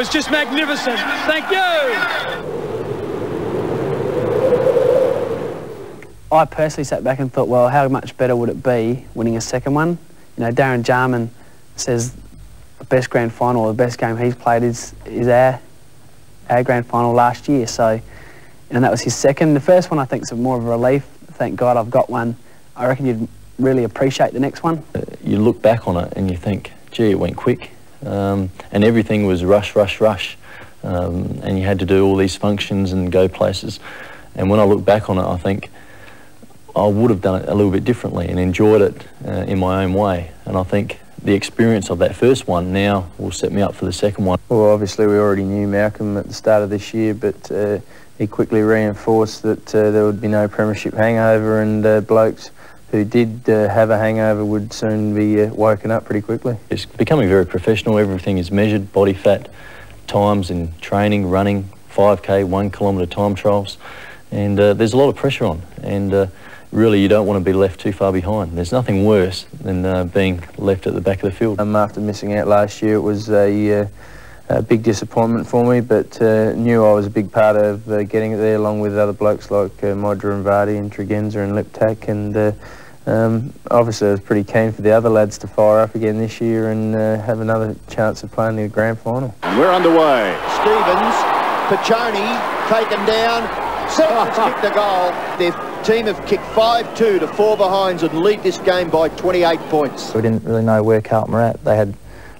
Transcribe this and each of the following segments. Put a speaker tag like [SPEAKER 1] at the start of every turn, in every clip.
[SPEAKER 1] was just magnificent. Thank you.
[SPEAKER 2] I personally sat back and thought, well, how much better would it be winning a second one? You know, Darren Jarman says the best grand final, or the best game he's played is our grand final last year. So, and that was his second. The first one I think is more of a relief. Thank God I've got one. I reckon you'd really appreciate the next one.
[SPEAKER 3] You look back on it and you think, gee, it went quick. And everything was rush, rush, rush. And you had to do all these functions and go places. And when I look back on it, I think I would have done it a little bit differently and enjoyed it in my own way. And I think the experience of that first one now will set me up for the second one.
[SPEAKER 4] Well, obviously we already knew Malcolm at the start of this year, but he quickly reinforced that there would be no premiership hangover, and blokes who did have a hangover would soon be woken up pretty quickly.
[SPEAKER 3] It's becoming very professional. Everything is measured, body fat, times in training, running, 5K, 1 kilometre time trials, and there's a lot of pressure on, and really you don't want to be left too far behind. There's nothing worse than being left at the back of the field.
[SPEAKER 4] After missing out last year, it was a big disappointment for me, but knew I was a big part of getting it there, along with other blokes like Modra and Vardy and Tregenza and Liptak, and obviously I was pretty keen for the other lads to fire up again this year and have another chance of playing in the grand final.
[SPEAKER 5] And we're underway. Stevens, Piccioni, taken down. Selfridge kicked the goal. Their team have kicked 5-2 to 4 behinds and lead this game by 28 points.
[SPEAKER 6] We didn't really know where Carlton were at. They had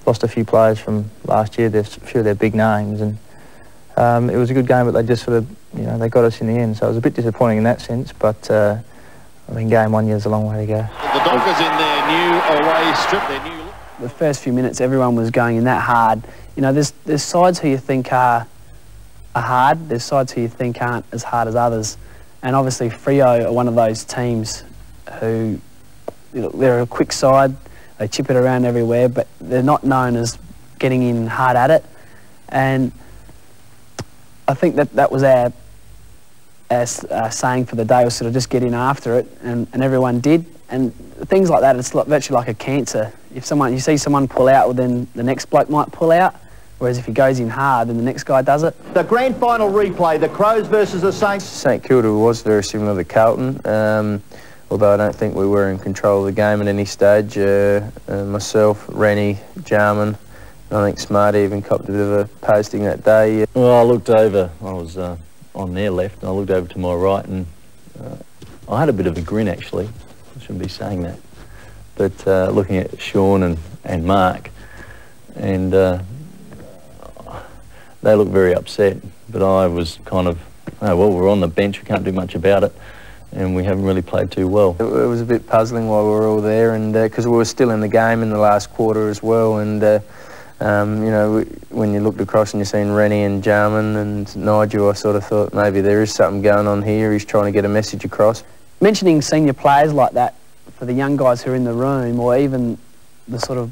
[SPEAKER 6] lost a few players from last year, a few of their big names, and it was a good game, but they just sort of, you know, they got us in the end. So it was a bit disappointing in that sense, but I mean, game 1 year is a long way to go.
[SPEAKER 5] The Dockers in their new away strip, their new...
[SPEAKER 2] The first few minutes, everyone was going in that hard. You know, there's sides who you think are hard, there's sides who you think aren't as hard as others, and obviously Freo are one of those teams who, you know, they're a quick side, they chip it around everywhere, but they're not known as getting in hard at it, and I think that was our saying for the day, was sort of just get in after it, and everyone did, and things like that, it's virtually like a cancer. If you see someone pull out, well, then the next bloke might pull out. Whereas if he goes in hard, then the next guy does it.
[SPEAKER 5] The grand final replay, the Crows versus the Saints.
[SPEAKER 4] St Kilda was very similar to Carlton, although I don't think we were in control of the game at any stage. Myself, Rennie, Jarman, I think Smart even copped a bit of a posting that day.
[SPEAKER 3] Well, I looked over, I was on their left, and I looked over to my right, and I had a bit of a grin actually. I shouldn't be saying that. But looking at Sean and Mark, and they looked very upset, but I was kind of, oh, well, we're on the bench, we can't do much about it, and we haven't really played too well.
[SPEAKER 4] It was a bit puzzling while we were all there, and because we were still in the game in the last quarter as well, and you know, when you looked across and you're seeing Rennie and Jarman and Nigel, I sort of thought maybe there is something going on here, he's trying to get a message across.
[SPEAKER 2] Mentioning senior players like that, for the young guys who are in the room, or even the sort of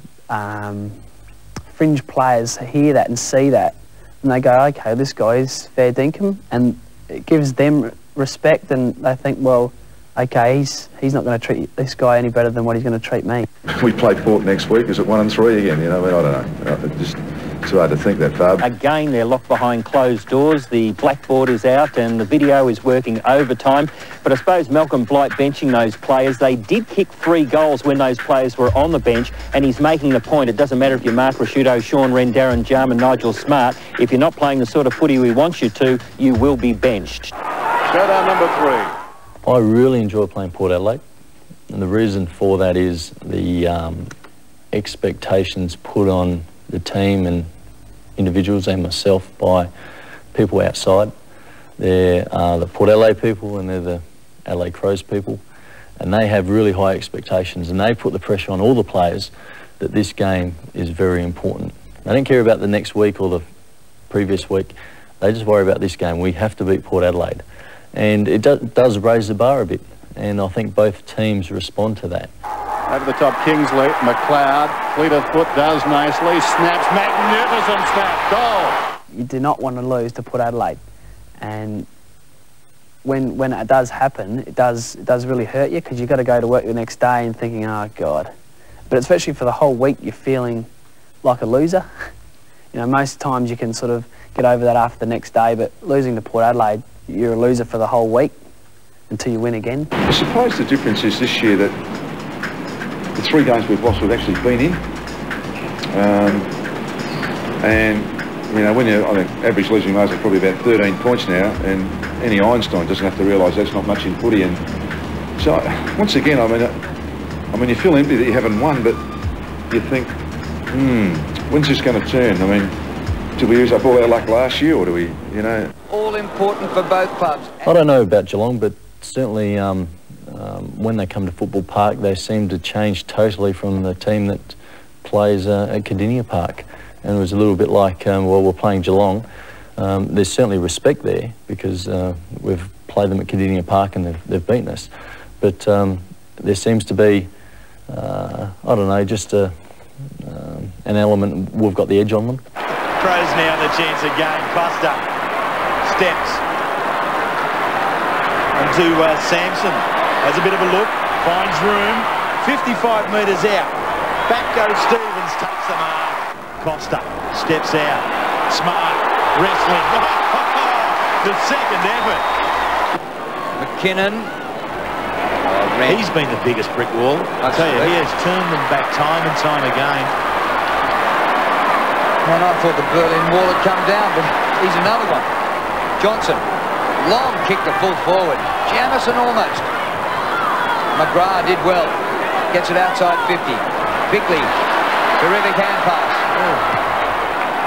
[SPEAKER 2] fringe players hear that and see that, and they go, okay, this guy is fair dinkum, and it gives them respect, and they think, well, okay, he's not going to treat this guy any better than what he's going to treat me.
[SPEAKER 7] We play Port next week. Is it 1-3 again? You know, I don't know. Just too hard to think that far.
[SPEAKER 8] Again, they're locked behind closed doors. The blackboard is out and the video is working overtime. But I suppose Malcolm Blight benching those players, they did kick 3 goals when those players were on the bench, and he's making the point, it doesn't matter if you're Mark Rasciuto, Sean Wren, Darren Jarman, Nigel Smart, if you're not playing the sort of footy we want you to, you will be benched.
[SPEAKER 5] Showdown number 3.
[SPEAKER 3] I really enjoy playing Port Adelaide, and the reason for that is the expectations put on the team and individuals and myself by people outside. They're the Port Adelaide people and they're the Adelaide Crows people, and they have really high expectations, and they put the pressure on all the players that this game is very important. They don't care about the next week or the previous week, they just worry about this game. We have to beat Port Adelaide, and it does raise the bar a bit, and I think both teams respond to that.
[SPEAKER 5] Over the top, Kingsley, McLeod, fleet of foot does nicely, snaps, magnificent snap, goal!
[SPEAKER 2] You do not want to lose to Port Adelaide, and when it does happen, it does really hurt you, because you've got to go to work the next day and thinking, oh God. But especially for the whole week, you're feeling like a loser. You know, most times you can sort of get over that after the next day, but losing to Port Adelaide, you're a loser for the whole week until you win again.
[SPEAKER 7] I suppose the difference is this year that the 3 games we've lost, we've actually been in. And, you know, when you're on an average losing margin of probably about 13 points now, and any Einstein doesn't have to realise that's not much in footy. And so, once again, I mean, you feel empty that you haven't won, but you think, when's this going to turn? I mean, did we use up all our luck last year, or do we, you know?
[SPEAKER 9] All important for both clubs.
[SPEAKER 3] I don't know about Geelong, but certainly when they come to Football Park, they seem to change totally from the team that plays at Kardinia Park. And it was a little bit like, well, we're playing Geelong. There's certainly respect there because we've played them at Kardinia Park and they've beaten us. But there seems to be, I don't know, just an element, we've got the edge on them.
[SPEAKER 10] Crows now the chance again. Buster steps onto Samson. Has a bit of a look, finds room, 55 metres out. Back goes Stevens, takes the mark. Costa steps out. Smart, wrestling. The second effort.
[SPEAKER 9] McKinnon.
[SPEAKER 10] He's been the biggest brick wall. I tell you, he has turned them back time and time again.
[SPEAKER 9] And I thought the Berlin Wall had come down, but he's another one. Johnson, long kick to full forward. Jamison almost. McGrath did well. Gets it outside 50. Bickley, terrific hand pass.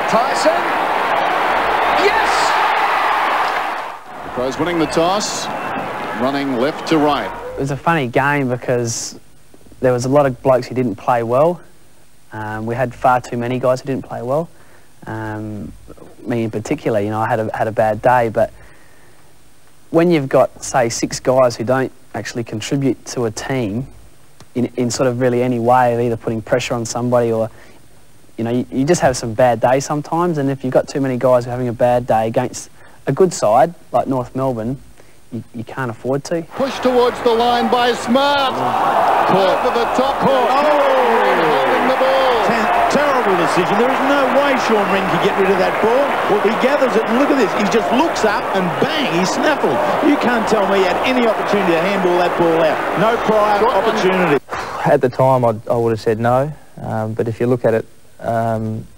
[SPEAKER 9] Tyson, yes!
[SPEAKER 11] The Crows winning the toss, running left to right.
[SPEAKER 2] It was a funny game because there was a lot of blokes who didn't play well. We had far too many guys who didn't play well. Me in particular, you know, I had a bad day, but when you've got, say, 6 guys who don't actually contribute to a team in sort of really any way of either putting pressure on somebody or, you know, you just have some bad days sometimes, and if you've got too many guys who are having a bad day against a good side like North Melbourne, you can't afford to.
[SPEAKER 11] Push towards the line by Smart. Caught over the top. Holding the ball.
[SPEAKER 10] Terrible decision. There is no way Sean Wren can get rid of that ball. Well, he gathers it, and look at this. He just looks up and bang, he's snaffled. You can't tell me he had any opportunity to handball that ball out. No prior opportunity.
[SPEAKER 6] At the time, I would have said no, but if you look at it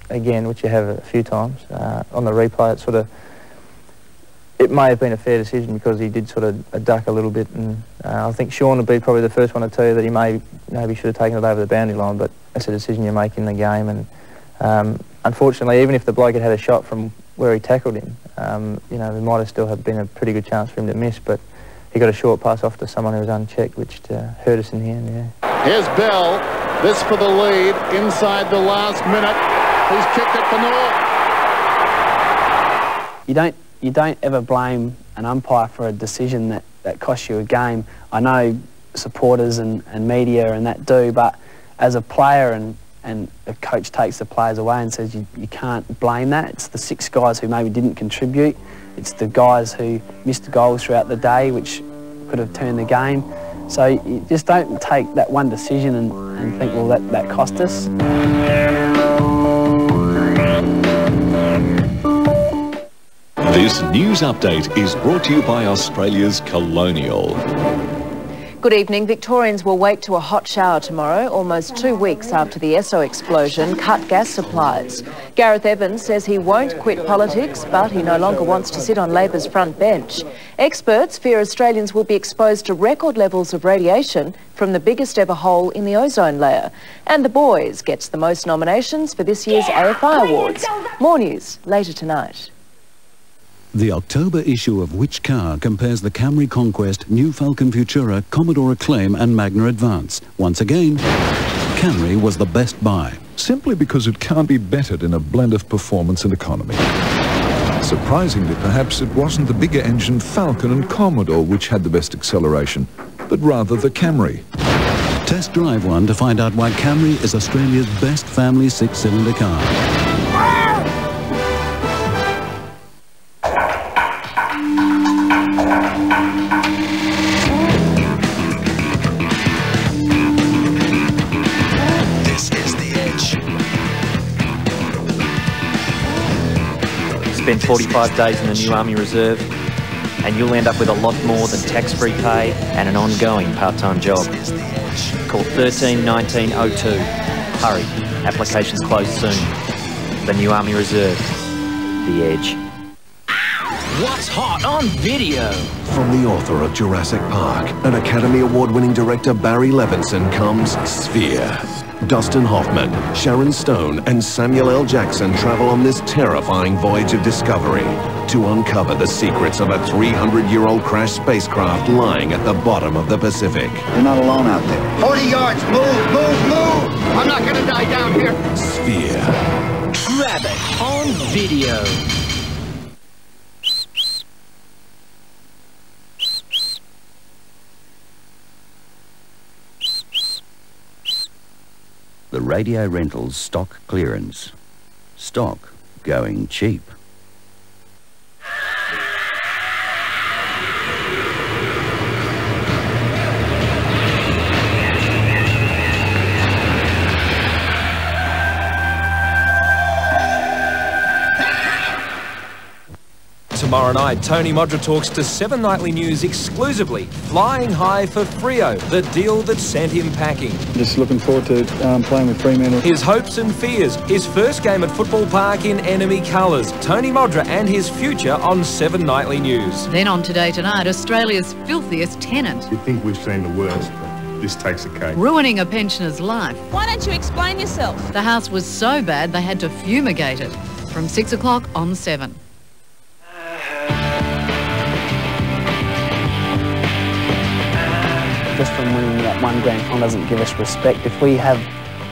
[SPEAKER 6] again, which you have a few times, on the replay, it may have been a fair decision because he did sort of duck a little bit, and I think Sean would be probably the first one to tell you that he maybe should have taken it over the boundary line, but that's a decision you make in the game. And unfortunately, even if the bloke had had a shot from where he tackled him, you know, there might have still have been a pretty good chance for him to miss, but he got a short pass off to someone who was unchecked, which hurt us in the end. Yeah.
[SPEAKER 11] Here's Bell. This for the lead inside the last minute. He's kicked it for North.
[SPEAKER 2] You don't ever blame an umpire for a decision that costs you a game. I know supporters and media and that do, but as a player and a coach takes the players away and says you can't blame that. It's the 6 guys who maybe didn't contribute. It's the guys who missed goals throughout the day, which could have turned the game. So you just don't take that one decision and think, well, that cost us.
[SPEAKER 12] This news update is brought to you by Australia's Colonial.
[SPEAKER 13] Good evening. Victorians will wake to a hot shower tomorrow, almost 2 weeks after the Esso explosion cut gas supplies. Gareth Evans says he won't quit politics, but he no longer wants to sit on Labor's front bench. Experts fear Australians will be exposed to record levels of radiation from the biggest ever hole in the ozone layer. And The Boys gets the most nominations for this year's AFI Awards. More news later tonight.
[SPEAKER 14] The October issue of Which Car compares the Camry Conquest, new Falcon Futura, Commodore Acclaim and Magna Advance. Once again, Camry was the best buy.
[SPEAKER 15] Simply because it can't be bettered in a blend of performance and economy. Surprisingly, perhaps, it wasn't the bigger engine Falcon and Commodore which had the best acceleration, but rather the Camry.
[SPEAKER 14] Test drive one to find out why Camry is Australia's best family 6-cylinder car.
[SPEAKER 8] Spend 45 days in the new Army Reserve and you'll end up with a lot more than tax-free pay and an ongoing part-time job. Call 13 1902. Hurry, applications close soon. The new Army Reserve, The Edge.
[SPEAKER 16] What's hot on video?
[SPEAKER 17] From the author of Jurassic Park and Academy Award-winning director Barry Levinson comes Sphere. Dustin Hoffman, Sharon Stone and Samuel L. Jackson travel on this terrifying voyage of discovery to uncover the secrets of a 300-year-old crashed spacecraft lying at the bottom of the Pacific.
[SPEAKER 18] You're not alone out there. 40 yards, move, move, move! I'm not gonna die down here.
[SPEAKER 17] Sphere.
[SPEAKER 16] Grab it on video.
[SPEAKER 19] The Radio Rentals stock clearance. Stock going cheap.
[SPEAKER 20] Tomorrow night, Tony Modra talks to 7 Nightly News exclusively, flying high for Freo, the deal that sent him packing.
[SPEAKER 21] Just looking forward to playing with Fremantle.
[SPEAKER 20] His hopes and fears, his first game at Football Park in enemy colours, Tony Modra and his future on 7 Nightly News.
[SPEAKER 22] Then on Today Tonight, Australia's filthiest tenant.
[SPEAKER 23] You think we've seen the worst, but this takes a cake.
[SPEAKER 22] Ruining a pensioner's life.
[SPEAKER 24] Why don't you explain yourself?
[SPEAKER 22] The house was so bad they had to fumigate it. From 6 o'clock on 7.
[SPEAKER 2] Just from winning that one grand final doesn't give us respect. If we have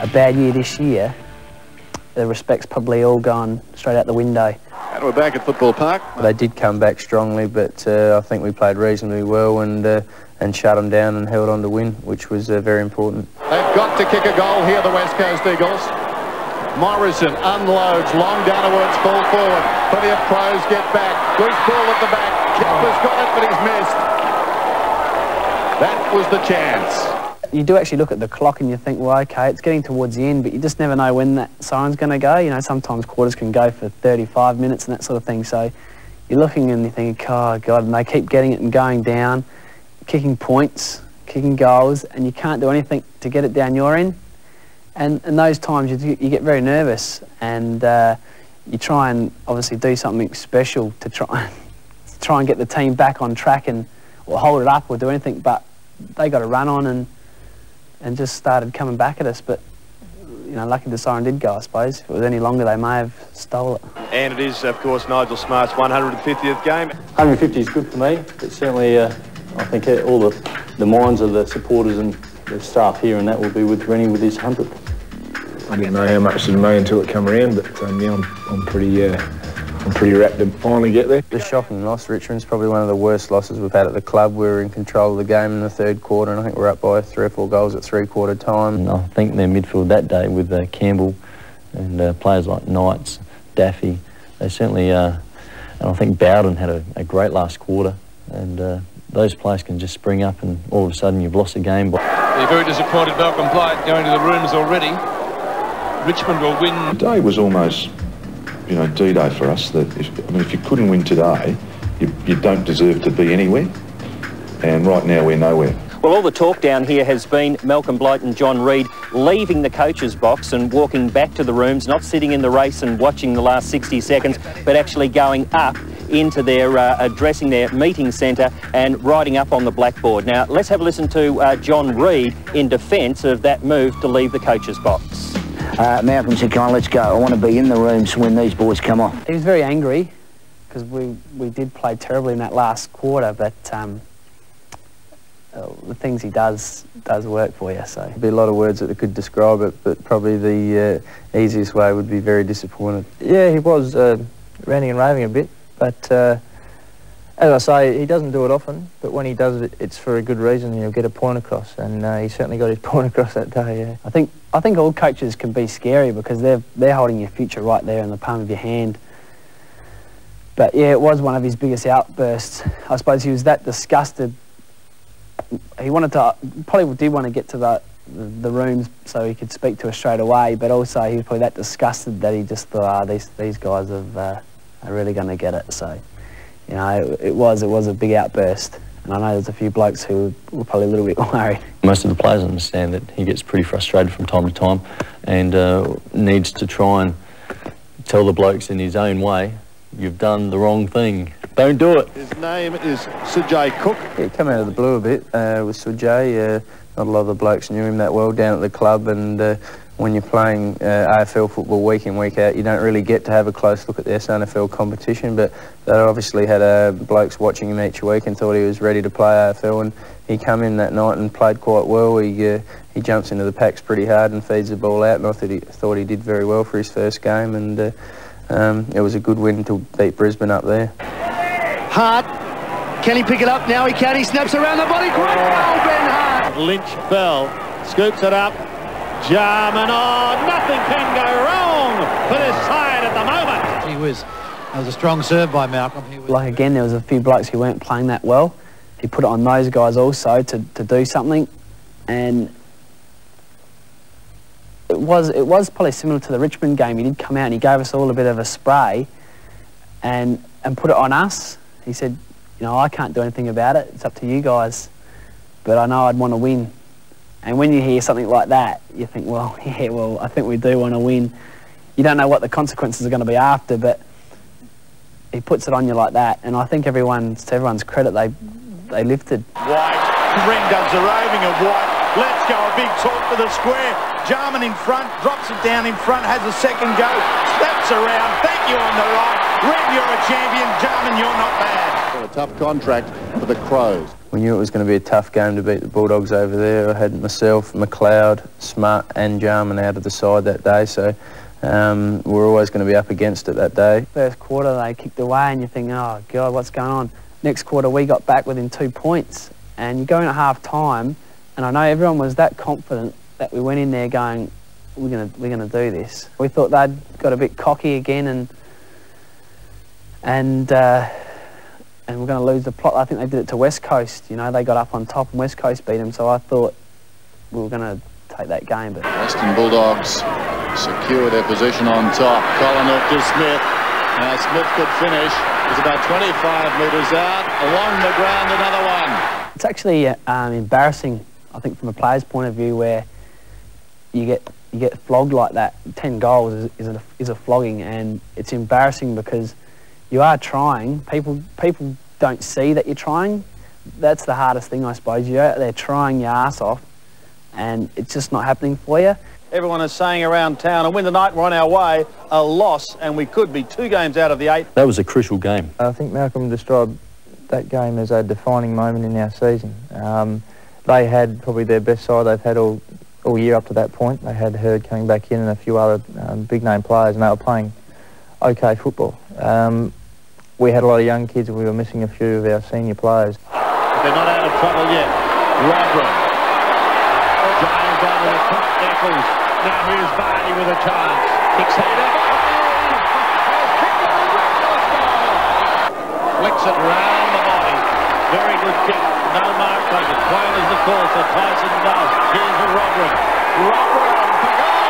[SPEAKER 2] a bad year this year, the respect's probably all gone straight out the window.
[SPEAKER 11] And we're back at Football Park.
[SPEAKER 4] They did come back strongly, but I think we played reasonably well and shut them down and held on to win, which was very important.
[SPEAKER 11] They've got to kick a goal here, the West Coast Eagles. Morrison unloads, long downwards, ball forward. Plenty of pros get back. Loose ball at the back. Kepler's got it, but he's missed. That was the chance.
[SPEAKER 2] You do actually look at the clock and you think, well, okay, it's getting towards the end, but you just never know when that siren's going to go. You know, sometimes quarters can go for 35 minutes and that sort of thing. So you're looking and you think, oh, God, and they keep getting it and going down, kicking points, kicking goals, and you can't do anything to get it down your end. And in those times, you get very nervous and you try and obviously do something special to try and get the team back on track and or hold it up or do anything, but they got a run on and just started coming back at us. But you know, lucky the siren did go, I suppose. If it was any longer, they may have stole it.
[SPEAKER 10] And it is, of course, Nigel Smart's 150th game.
[SPEAKER 3] 150 is good for me, but certainly I think all the minds of the supporters and the staff here and that will be with Rennie with his 100th.
[SPEAKER 25] I didn't know how much it'd mean until it come around, but yeah, I'm pretty rapt to finally get there.
[SPEAKER 4] The shocking loss, Richmond's probably one of the worst losses we've had at the club. We were in control of the game in the third quarter, and I think we're up by 3 or 4 goals at 3/4 time.
[SPEAKER 3] And I think their midfield that day with Campbell and players like Knights, Daffy, they certainly, and I think Bowden had a great last quarter, and those players can just spring up and all of a sudden you've lost a game.
[SPEAKER 1] You're very disappointed Malcolm Blight going to the rooms already. Richmond will win.
[SPEAKER 7] Today was almost, you know, D-Day for us. That if you couldn't win today, you don't deserve to be anywhere. And right now we're nowhere.
[SPEAKER 8] Well, all the talk down here has been Malcolm Blight and John Reid leaving the coach's box and walking back to the rooms, not sitting in the race and watching the last 60 seconds, but actually going up into their addressing their meeting centre and writing up on the blackboard. Now, let's have a listen to John Reid in defence of that move to leave the coach's box.
[SPEAKER 26] Malcolm said, come on, let's go. I want to be in the rooms when these boys come off.
[SPEAKER 2] He was very angry because we did play terribly in that last quarter, but the things he does work for you. So
[SPEAKER 4] there'd be a lot of words that could describe it, but probably the easiest way would be very disappointed.
[SPEAKER 6] Yeah, he was ranting and raving a bit, but as I say, he doesn't do it often, but when he does it, it's for a good reason. He'll get a point across, and he certainly got his point across that day. Yeah,
[SPEAKER 2] I think all coaches can be scary because they're holding your future right there in the palm of your hand. But yeah, it was one of his biggest outbursts. I suppose he was that disgusted. He wanted to, probably did want to get to the rooms so he could speak to us straight away, but also he was probably that disgusted that he just thought, these guys have are really going to get it. So, you know, it was a big outburst. And I know there's a few blokes who were probably a little bit worried.
[SPEAKER 3] Most of the players understand that he gets pretty frustrated from time to time and needs to try and tell the blokes in his own way, you've done the wrong thing. Don't do it.
[SPEAKER 11] His name is Sujay Cook.
[SPEAKER 4] He came out of the blue a bit with Sujay. Not a lot of the blokes knew him that well down at the club, and when you're playing AFL football week in, week out, you don't really get to have a close look at the SANFL competition, but they obviously had blokes watching him each week and thought he was ready to play AFL, and he came in that night and played quite well. He jumps into the packs pretty hard and feeds the ball out, and I thought he did very well for his first game, and it was a good win to beat Brisbane up there.
[SPEAKER 18] Hart, can he pick it up? Now he can. He snaps around the body. Great goal, Ben Hart.
[SPEAKER 10] Lynch Bell scoops it up. Jarman, nothing can go wrong for this side at the moment.
[SPEAKER 5] He was. That was a strong serve by Malcolm.
[SPEAKER 2] Like again, there was a few blokes who weren't playing that well. He put it on those guys also to do something, and it was probably similar to the Richmond game. He did come out and he gave us all a bit of a spray, and put it on us. He said, you know, I can't do anything about it. It's up to you guys, but I know I'd want to win. And when you hear something like that, you think, well, yeah, well, I think we do want to win. You don't know what the consequences are going to be after, but he puts it on you like that, and I think to everyone's credit, they lifted.
[SPEAKER 10] White, Ring does the roving of White. Let's go, a big talk to the square. Jarman in front, drops it down in front, has a second go, steps around, thank you on the right. Red, you're a champion. Jarman, you're not bad.
[SPEAKER 11] A tough contract for the Crows.
[SPEAKER 4] We knew it was going to be a tough game to beat the Bulldogs over there. I had myself, McLeod, Smart and Jarman out of the side that day, so we're always going to be up against it that day.
[SPEAKER 2] First quarter they kicked away and you think, oh God, what's going on? Next quarter we got back within 2 points, and you go in at half time, and I know everyone was that confident that we went in there going, we're gonna do this. We thought they'd got a bit cocky again and we're going to lose the plot. I think they did it to West Coast. You know, they got up on top and West Coast beat them, so I thought we were going to take that game. But
[SPEAKER 11] Western Bulldogs secure their position on top. Colin up to Smith. Now Smith could finish. He's about 25 metres out. Along the ground, another one.
[SPEAKER 2] It's actually embarrassing, I think, from a player's point of view, where you get flogged like that. 10 goals is a flogging, and it's embarrassing because you are trying. People don't see that you're trying. That's the hardest thing, I suppose. You're out there trying your ass off, and it's just not happening for you.
[SPEAKER 10] Everyone is saying around town, and win tonight, we're on our way, a loss, and we could be 2 games out of the 8.
[SPEAKER 3] That was a crucial game.
[SPEAKER 6] I think Malcolm described that game as a defining moment in our season. They had probably their best side they've had all year up to that point. They had Hurd coming back in and a few other big-name players, and they were playing okay football. We had a lot of young kids, and we were missing a few of our senior players.
[SPEAKER 10] They're not out of trouble yet. Rodman. James over the top, Eccles. Now here's Vardy with a chance. Kicks header. Flicks it round the body. Very good kick. No mark taken. Quayle is the call for Tyson Does. Here's a Rodman. Rodman for goal.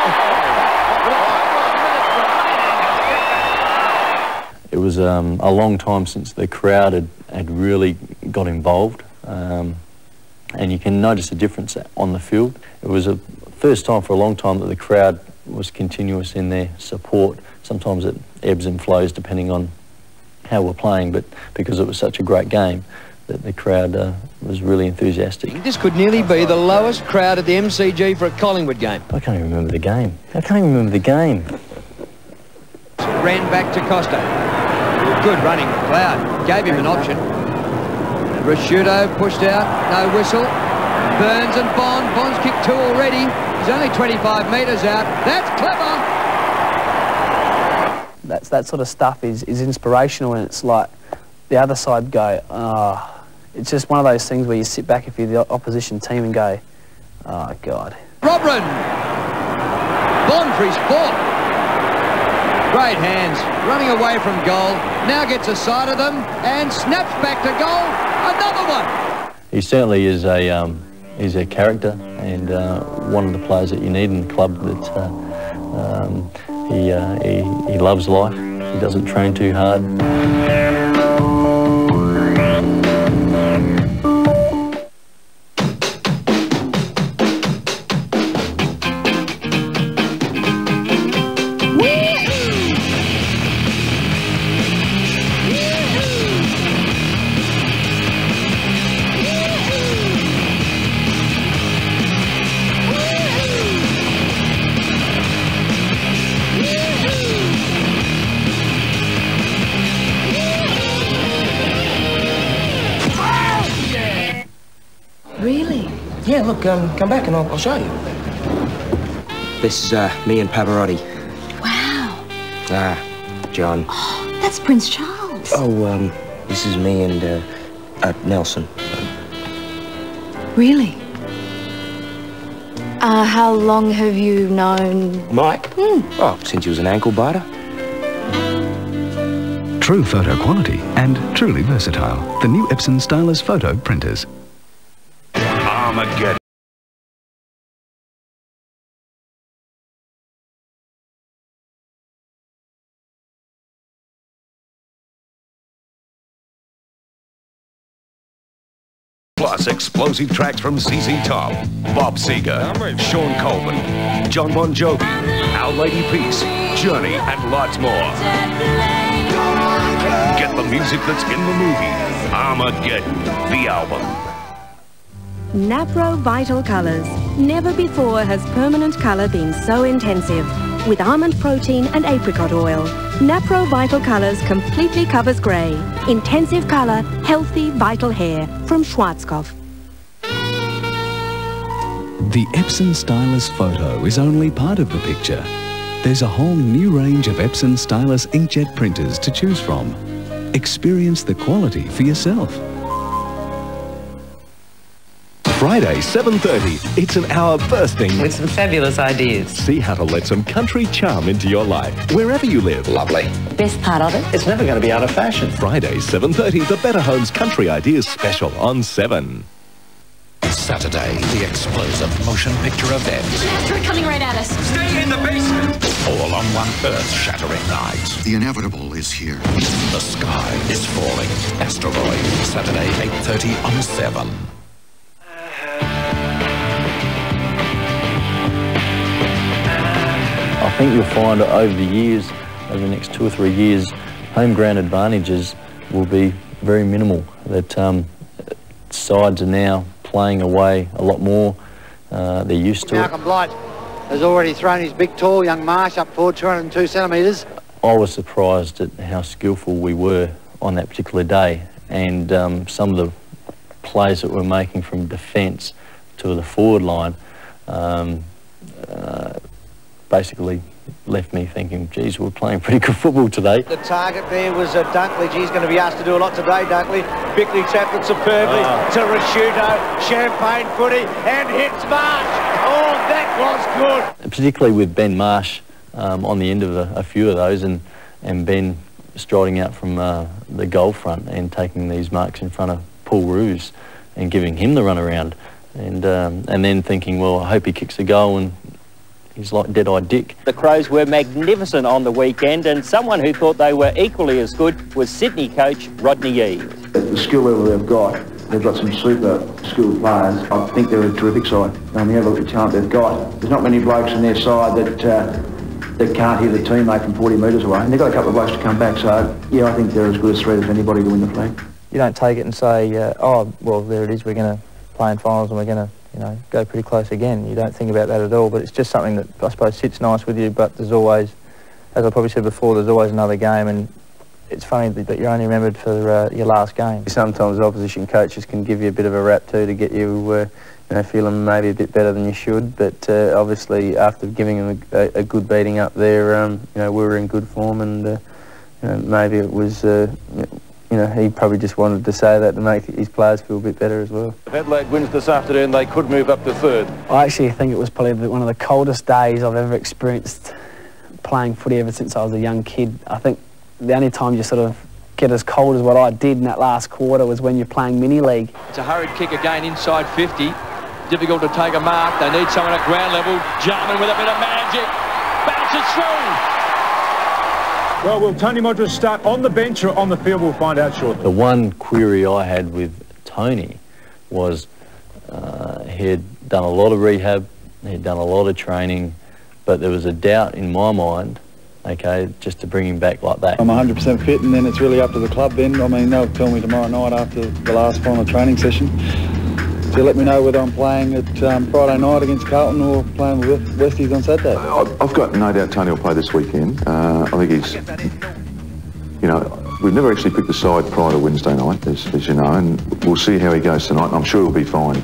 [SPEAKER 3] It was a long time since the crowd had really got involved, and you can notice a difference on the field. It was a first time for a long time that the crowd was continuous in their support. Sometimes it ebbs and flows depending on how we're playing, but because it was such a great game, that the crowd was really enthusiastic.
[SPEAKER 9] This could nearly be the lowest crowd at the MCG for a Collingwood game.
[SPEAKER 3] I can't even remember the game. I can't even remember the game.
[SPEAKER 9] Ran back to Costa. Good running, McLeod. Gave him an option. Rashudo pushed out, no whistle. Burns and Bond. Bond's kicked 2 already. He's only 25 metres out. That's clever.
[SPEAKER 2] That sort of stuff is inspirational, and it's like the other side go, oh. It's just one of those things where you sit back if you're the opposition team and go, oh, God.
[SPEAKER 9] Robran. Bond for his 4th. Great hands, running away from goal, now gets a sight of them and snaps back to goal, another one.
[SPEAKER 3] He certainly is he's a character, and one of the players that you need in the club. That he loves life. He doesn't train too hard.
[SPEAKER 12] Really? Yeah, look, come back and I'll show you. This is me and Pavarotti.
[SPEAKER 22] Wow.
[SPEAKER 12] John.
[SPEAKER 22] Oh, that's Prince Charles.
[SPEAKER 12] Oh, this is me and Nelson.
[SPEAKER 22] Really? How long have you known
[SPEAKER 12] Mike? Oh, since he was an ankle biter.
[SPEAKER 13] True photo quality and truly versatile. The new Epson Stylus photo printers.
[SPEAKER 14] Armageddon. Plus explosive tracks from ZZ Top, Bob Seger, Sean Coleman, John Bon Jovi, Our Lady Peace, Journey, and lots more. Get the music that's in the movie, Armageddon, the album.
[SPEAKER 15] Napro Vital Colours. Never before has permanent colour been so intensive. With almond protein and apricot oil, Napro Vital Colours completely covers grey. Intensive colour, healthy, vital hair. From Schwarzkopf.
[SPEAKER 13] The Epson Stylus photo is only part of the picture. There's a whole new range of Epson Stylus inkjet printers to choose from. Experience the quality for yourself.
[SPEAKER 17] Friday, 7:30. It's an hour bursting
[SPEAKER 24] with some fabulous ideas.
[SPEAKER 17] See how to let some country charm into your life, wherever you live. Lovely.
[SPEAKER 24] Best part of it?
[SPEAKER 17] It's never going to be out of fashion. Friday, 7:30. The Better Homes Country Ideas Special on 7.
[SPEAKER 27] Saturday, the explosive motion picture event.
[SPEAKER 22] Disaster coming right at us.
[SPEAKER 27] Stay in the basement. All on one earth-shattering night.
[SPEAKER 28] The inevitable is here.
[SPEAKER 27] The sky is falling. Asteroid. Saturday, 8:30 on 7.
[SPEAKER 3] I think you'll find that over the years, over the next 2 or 3 years, home ground advantages will be very minimal. That sides are now playing away a lot more. They're used to it.
[SPEAKER 5] Malcolm Blight has already thrown his big, tall young Marsh up forward 202 centimetres.
[SPEAKER 3] I was surprised at how skillful we were on that particular day, and some of the plays that we're making from defence to the forward line basically left me thinking, geez, we're playing pretty good football today.
[SPEAKER 10] The target there was Dunkley. He's going to be asked to do a lot today, Dunkley. Bickley tapped it superbly to Rasciuto. Champagne footy and hits Marsh. Oh, that was good.
[SPEAKER 3] Particularly with Ben Marsh on the end of a few of those, and Ben striding out from the goal front and taking these marks in front of Paul Roos and giving him the run around, and then thinking, well, I hope he kicks a goal, and he's like Dead-Eyed Dick.
[SPEAKER 8] The Crows were magnificent on the weekend, and someone who thought they were equally as good was Sydney coach Rodney Eade.
[SPEAKER 29] The skill level they've got some super skilled players. I think they're a terrific side. You have a look at the talent they've got. There's not many blokes in their side that can't hit a teammate from 40 metres away. And they've got a couple of blokes to come back, so yeah, I think they're as good a threat as anybody to win the flag.
[SPEAKER 6] You don't take it and say, oh, well, there it is, we're going to play in finals and we're going to, you know, go pretty close again. You don't think about that at all, but it's just something that I suppose sits nice with you, but there's always, as I probably said before, there's always another game, and it's funny that you're only remembered for your last game.
[SPEAKER 4] Sometimes opposition coaches can give you a bit of a rap too to get you, feeling maybe a bit better than you should, but obviously after giving them a good beating up there, we were in good form, and maybe it was, he probably just wanted to say that to make his players feel a bit better as well.
[SPEAKER 7] If Adelaide wins this afternoon, they could move up to third.
[SPEAKER 2] I actually think it was probably one of the coldest days I've ever experienced playing footy ever since I was a young kid. I think the only time you sort of get as cold as what I did in that last quarter was when you're playing mini-league.
[SPEAKER 1] It's a hurried kick again inside 50. Difficult to take a mark. They need someone at ground level. Jarman with a bit of magic. Bounces through.
[SPEAKER 16] Well, will Tony Modra start on the bench or on the field? We'll find out shortly.
[SPEAKER 3] The one query I had with Tony was he had done a lot of rehab, he'd done a lot of training, but there was a doubt in my mind, okay, just to bring him back like that.
[SPEAKER 18] I'm 100% fit, and then it's really up to the club then. I mean, they'll tell me tomorrow night after the last final training session to let me know whether I'm playing at Friday night against Carlton or playing with Westies on Saturday.
[SPEAKER 7] I've got no doubt Tony will play this weekend. I think he's, you know, we've never actually picked the side prior to Wednesday night, as you know, and we'll see how he goes tonight, and I'm sure he'll be fine.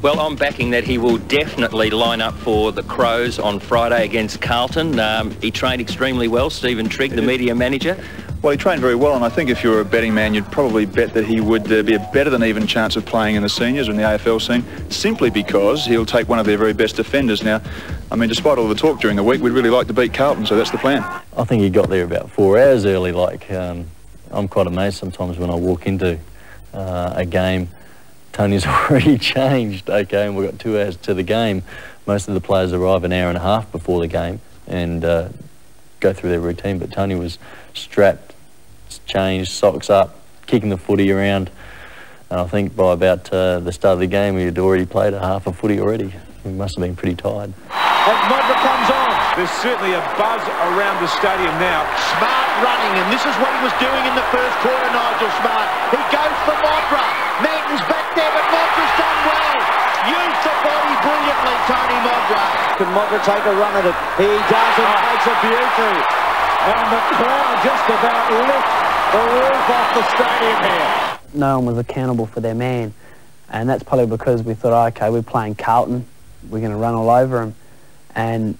[SPEAKER 8] Well, I'm backing that he will definitely line up for the Crows on Friday against Carlton. He trained extremely well, Stephen Trigg, the media manager.
[SPEAKER 18] Well, he trained very well, and I think if you were a betting man, you'd probably bet that he would be a better than even chance of playing in the seniors or in the AFL scene, simply because he'll take one of their very best defenders. Now, I mean, despite all the talk during the week, we'd really like to beat Carlton, so that's the plan.
[SPEAKER 3] I think he got there about 4 hours early. Like, I'm quite amazed sometimes when I walk into a game. Tony's already changed, okay, and we've got 2 hours to the game. Most of the players arrive an hour and a half before the game and go through their routine, but Tony was strapped, changed, socks up, kicking the footy around, and I think by about the start of the game he had already played a half a footy already. He must have been pretty tired.
[SPEAKER 10] And Modra comes on. There's certainly a buzz around the stadium now.
[SPEAKER 11] Smart running, and this is what he was doing in the first quarter, Nigel Smart. He goes for Modra. Manton's back there, but Modra's done well. Used the body brilliantly, Tony Modra.
[SPEAKER 10] Can Modra take a run at it? He does, and takes a beauty. And the crowd just about lift the roof off the stadium here.
[SPEAKER 2] No one was accountable for their man, and that's probably because we thought, oh, okay, we're playing Carlton, we're going to run all over them, and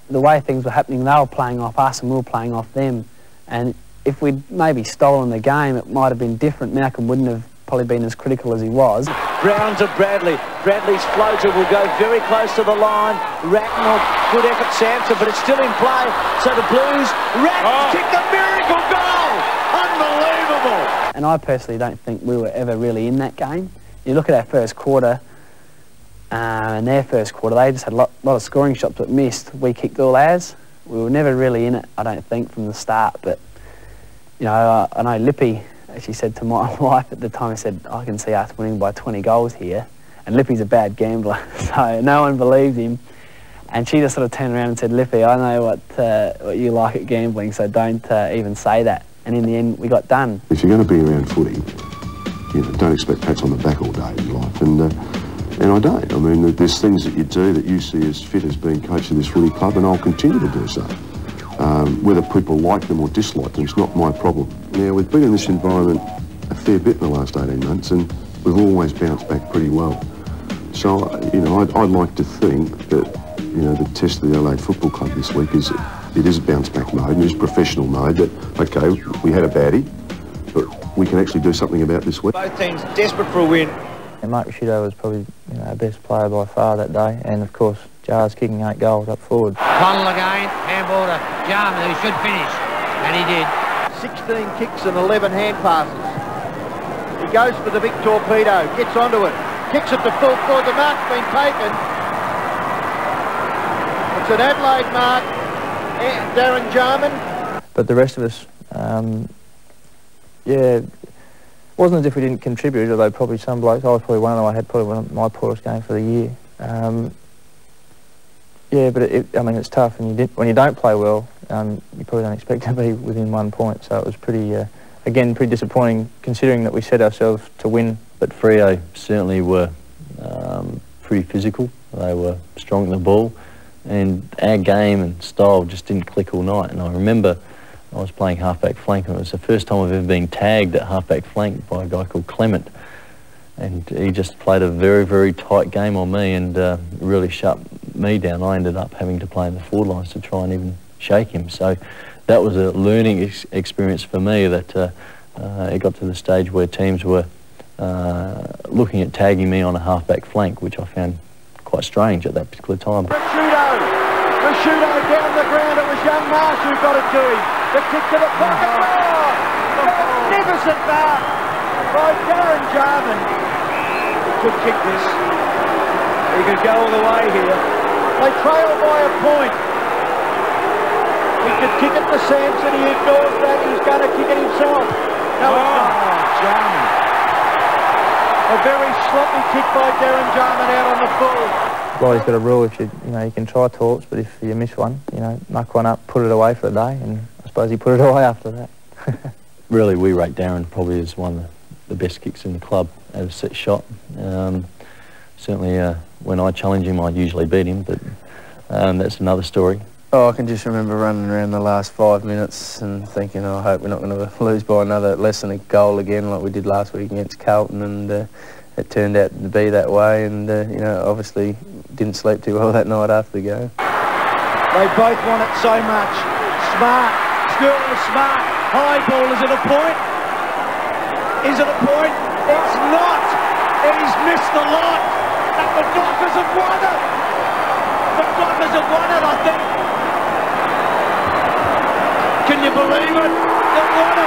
[SPEAKER 2] the way things were happening, they were playing off us and we were playing off them, and if we'd maybe stolen the game, it might have been different. Malcolm wouldn't have probably been as critical as he was.
[SPEAKER 10] Brown to Bradley. Bradley's floater will go very close to the line. Ratton, good effort, Sampson, but it's still in play. So the Blues, Ratton kicked the miracle goal. Unbelievable.
[SPEAKER 2] And I personally don't think we were ever really in that game. You look at our first quarter, and their first quarter, they just had a lot of scoring shots but missed. We kicked all ours. We were never really in it, I don't think, from the start. But, you know, I know Lippy actually said to my wife at the time, he said, I can see us winning by 20 goals here. And Lippy's a bad gambler, so no one believed him. And she just sort of turned around and said, Lippy, I know what you like at gambling, so don't even say that. And in the end, we got done.
[SPEAKER 7] If you're going to be around footy, you know, don't expect pats on the back all day in life. And I don't. I mean, there's things that you do that you see as fit as being coach of this footy club, and I'll continue to do so. Whether people like them or dislike them, it's not my problem. Now, we've been in this environment a fair bit in the last 18 months, and we've always bounced back pretty well. So, you know, I'd like to think that, you know, the test of the LA Football Club this week is it is bounce back mode, and it is professional mode, that, okay, we had a baddie, but we can actually do something about this week.
[SPEAKER 10] Both teams desperate for a win.
[SPEAKER 6] And Mark Ricciuto was probably, you know, our best player by far that day, and of course Jars kicking 8 goals up forward.
[SPEAKER 5] Connell again, handball to Jarman, who should finish, and he did.
[SPEAKER 11] 16 kicks and 11 hand passes. He goes for the big torpedo, gets onto it, kicks it to full forward. The mark's been taken. It's an Adelaide mark, Darren Jarman.
[SPEAKER 6] But the rest of us, yeah, wasn't as if we didn't contribute, although probably some blokes, I was probably one of them, I had probably one of my poorest games for the year. Yeah, but I mean, it's tough, and when you don't play well, you probably don't expect to be within 1 point, so it was pretty, again, pretty disappointing considering that we set ourselves to win.
[SPEAKER 3] But Freo certainly were pretty physical, they were strong in the ball, and our game and style just didn't click all night. And I remember I was playing halfback flank, and it was the first time I've ever been tagged at halfback flank by a guy called Clement. And he just played a very, very tight game on me and really shut me down. I ended up having to play in the forward lines to try and even shake him. So that was a learning experience for me, that it got to the stage where teams were looking at tagging me on a halfback flank, which I found quite strange at that particular time.
[SPEAKER 11] Ricciuto down the ground. It was young Marsh who got it to him. The kick to the pocket. Oh, magnificent mark by Darren Jarman.
[SPEAKER 10] Could kick this. He could go all the way here.
[SPEAKER 11] They trail by a point. He could kick it to Sampson. He ignores that. He's going to kick it himself. No, Jarman. A very sloppy kick by Darren Jarman out on the full.
[SPEAKER 6] Blighty's got a rule, if you can try torps, but if you miss one, muck one up, put it away for a day, and I suppose he put it away after that.
[SPEAKER 3] Really, we rate Darren probably as one of the best kicks in the club at a set shot. Certainly, when I challenge him, I usually beat him, but that's another story.
[SPEAKER 4] Oh, I can just remember running around the last 5 minutes and thinking, I hope we're not going to lose by another less than a goal again like we did last week against Carlton, and it turned out to be that way, and obviously didn't sleep too well that night after the game.
[SPEAKER 11] They both want it so much. Smart. School Smart. High ball. Is it a point? Is it a point? It's not. He's missed the lot. And the Dockers have won it. The Dockers have won it, I think. Can you believe it? They've won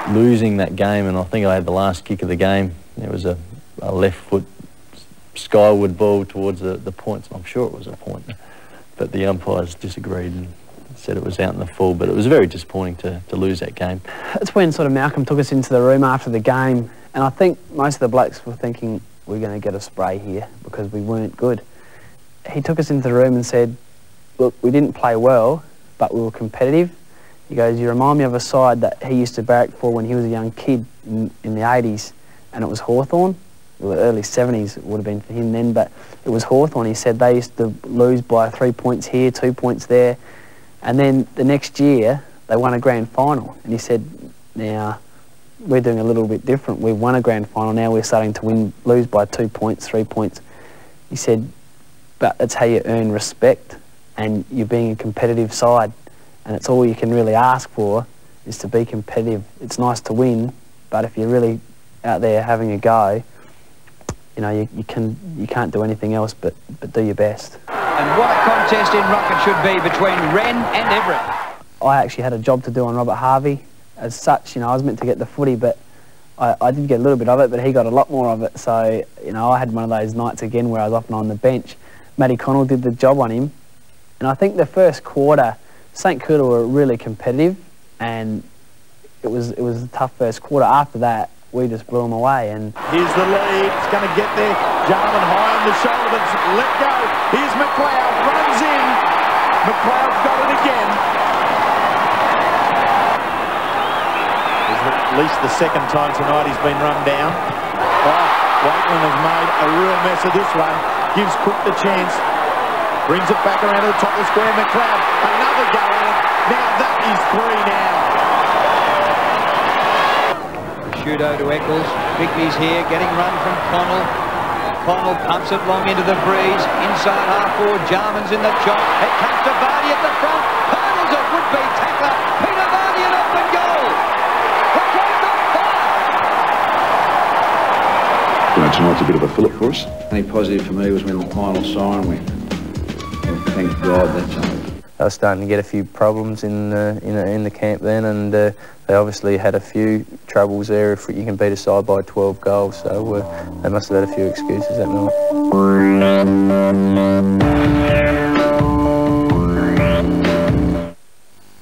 [SPEAKER 11] it.
[SPEAKER 3] Losing that game, and I think I had the last kick of the game. There was a left foot skyward ball towards the points. I'm sure it was a point, but the umpires disagreed and said it was out in the full. But it was very disappointing to lose that game.
[SPEAKER 2] That's when sort of Malcolm took us into the room after the game, and I think most of the blokes were thinking we're going to get a spray here because we weren't good. He took us into the room and said, look, we didn't play well, but we were competitive. He goes, you remind me of a side that he used to barrack for when he was a young kid in the 80s, and it was Hawthorn. Well, the early 70s it would have been for him then, but it was Hawthorn. He said they used to lose by 3 points here, 2 points there, and then the next year they won a grand final. And he said, now we're doing a little bit different. We've won a grand final, now we're starting to lose by 2 points, 3 points. He said, but that's how you earn respect, and you're being a competitive side, and it's all you can really ask for is to be competitive. It's nice to win, but if you're really out there having a go, you can't do anything else but do your best.
[SPEAKER 9] And what a contest in ruck it should be between Wren and Everett.
[SPEAKER 2] I actually had a job to do on Robert Harvey. As such, I was meant to get the footy, but I did get a little bit of it, but he got a lot more of it. So, I had one of those nights again where I was often on the bench. Matty Connell did the job on him, and I think the first quarter, St Kilda were really competitive, and it was a tough first quarter. After that, we just blew them away. And
[SPEAKER 11] here's the lead. It's going to get there. Jarman high on the shoulder, but it's let go. Here's McLeod, runs in. McLeod's got it again. It's at least the second time tonight he's been run down. Oh, Waitman has made a real mess of this one. Gives Cook the chance. Brings it back around to the top of the square. McLeod, another go at it. Now that is 3 now.
[SPEAKER 9] Shudo to Eccles. Bigby's here, getting run from Connell. Connell pumps it long into the breeze. Inside half forward, Jarman's in the chop. It comes to Vardy at the front. Hurdles a would-be tackler. Peter Vardy and open goal.
[SPEAKER 7] Tonight's a bit of a fillip for us.
[SPEAKER 29] The only positive for me was when the final siren went. Thank God that's over.
[SPEAKER 4] They were starting to get a few problems in the camp then, and they obviously had a few troubles there if you can beat a side by 12 goals, so they must have had a few excuses that night.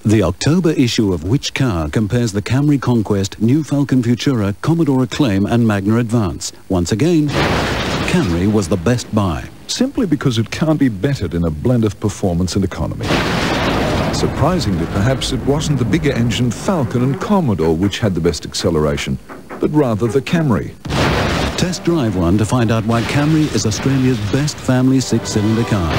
[SPEAKER 13] The October issue of Which Car compares the Camry Conquest, New Falcon Futura, Commodore Acclaim and Magna Advance. Once again, Camry was the best buy.
[SPEAKER 12] Simply because it can't be bettered in a blend of performance and economy. Surprisingly, perhaps, it wasn't the bigger engine Falcon and Commodore which had the best acceleration, but rather the Camry.
[SPEAKER 13] Test drive one to find out why Camry is Australia's best family 6-cylinder car.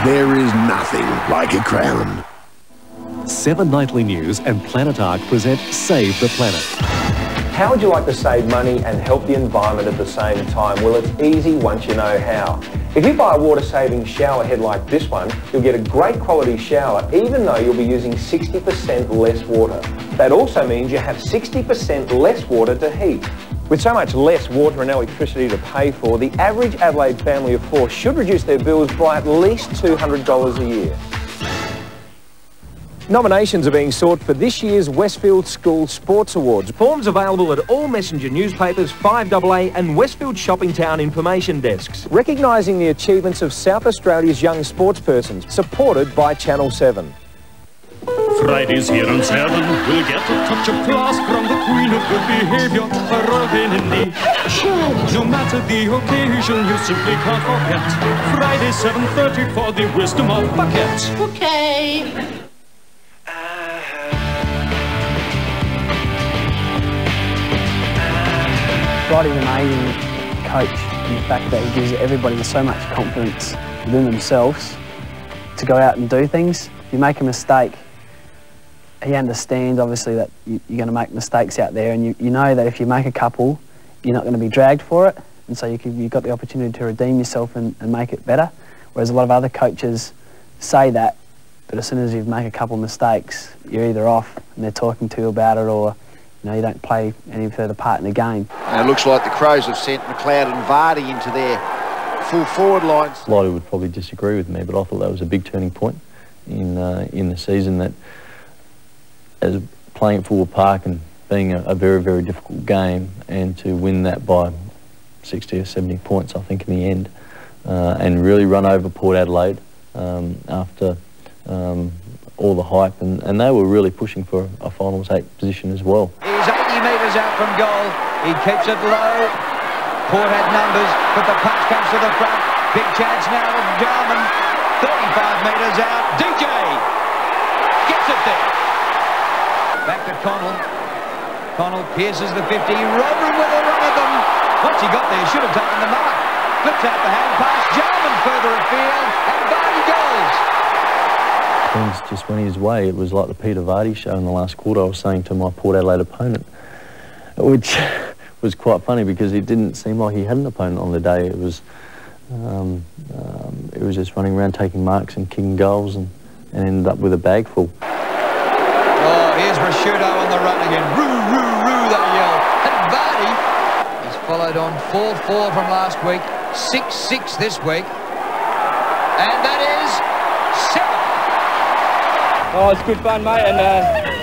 [SPEAKER 27] There is nothing like a crown.
[SPEAKER 17] 7 Nightly News and Planet Ark present Save the Planet.
[SPEAKER 19] How would you like to save money and help the environment at the same time? Well, it's easy once you know how.
[SPEAKER 14] If you buy a water-saving shower head like this one, you'll get a great quality shower even though you'll be using 60% less water. That also means you have 60% less water to heat. With so much less water and electricity to pay for, the average Adelaide family of 4 should reduce their bills by at least $200 a year. Nominations are being sought for this year's Westfield School Sports Awards. Forms available at all Messenger newspapers, 5AA and Westfield Shopping Town information desks. Recognising the achievements of South Australia's young sportspersons, supported by Channel 7.
[SPEAKER 15] Fridays here on 7, we'll get a touch of class from the Queen of Good Behaviour, Robin in the show. No matter the occasion, you simply can't forget. Friday 7:30 for the wisdom of Bucket. Okay.
[SPEAKER 2] Roddy's an amazing coach in the fact that he gives everybody so much confidence within themselves to go out and do things. If you make a mistake, he understands obviously that you're going to make mistakes out there, and you know that if you make a couple, you're not going to be dragged for it, and so you've got the opportunity to redeem yourself and make it better. Whereas a lot of other coaches say that, but as soon as you make a couple of mistakes, you're either off and they're talking to you about it, or you don't play any further part in the game.
[SPEAKER 5] And it looks like the Crows have sent McLeod and Vardy into their full forward lines.
[SPEAKER 3] A lot would probably disagree with me, but I thought that was a big turning point in the season, that as playing at Fuller Park and being a very, very difficult game, and to win that by 60 or 70 points, I think, in the end, and really run over Port Adelaide after all the hype, and they were really pushing for a finals 8 position as well.
[SPEAKER 9] He's 80 metres out from goal. He keeps it low. Port had numbers, but the punch comes to the front. Big chance now of Jarman. 35 metres out. DJ gets it there. Back to Connell. Connell pierces the 50. Rodri with a run at them. Once he got there, should have taken the mark. Flips out the hand pass. Jarman further afield, and Vardy goals.
[SPEAKER 3] Things just went his way. It was like the Peter Vardy show in the last quarter, I was saying to my Port Adelaide opponent, which was quite funny because it didn't seem like he had an opponent on the day. It was just running around taking marks and kicking goals, and ended up with a bag full.
[SPEAKER 9] Oh, here's Rashudo on the run again. Roo, roo, roo, they yell. And Vardy, he's followed on 4-4 from last week, 6-6 this week. And that is 7.
[SPEAKER 19] Oh, it's good fun, mate, and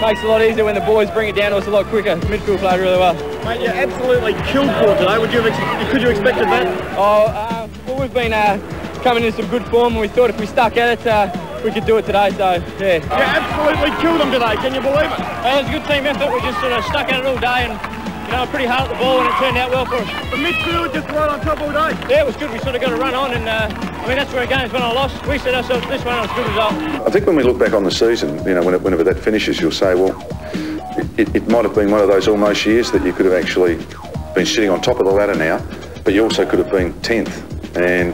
[SPEAKER 19] makes it a lot easier when the boys bring it down to us a lot quicker. The midfield played really well. Mate, you absolutely killed Port today. Could you expect that? Oh, well, we've been coming in some good form, and we thought if we stuck at it, we could do it today, so, yeah. You absolutely killed them today, can you believe it? It was a good team effort. We just sort of stuck at it all day, and pretty hard at the ball, and it turned out well for us. The midfield just right on top all day. Yeah, it was good. We sort of got a run on, and that's where a game's won or lost. We set ourselves this one, and it's a good result.
[SPEAKER 7] I think when we look back on the season, whenever that finishes, you'll say, well, it might have been one of those almost years that you could have actually been sitting on top of the ladder now, but you also could have been 10th. And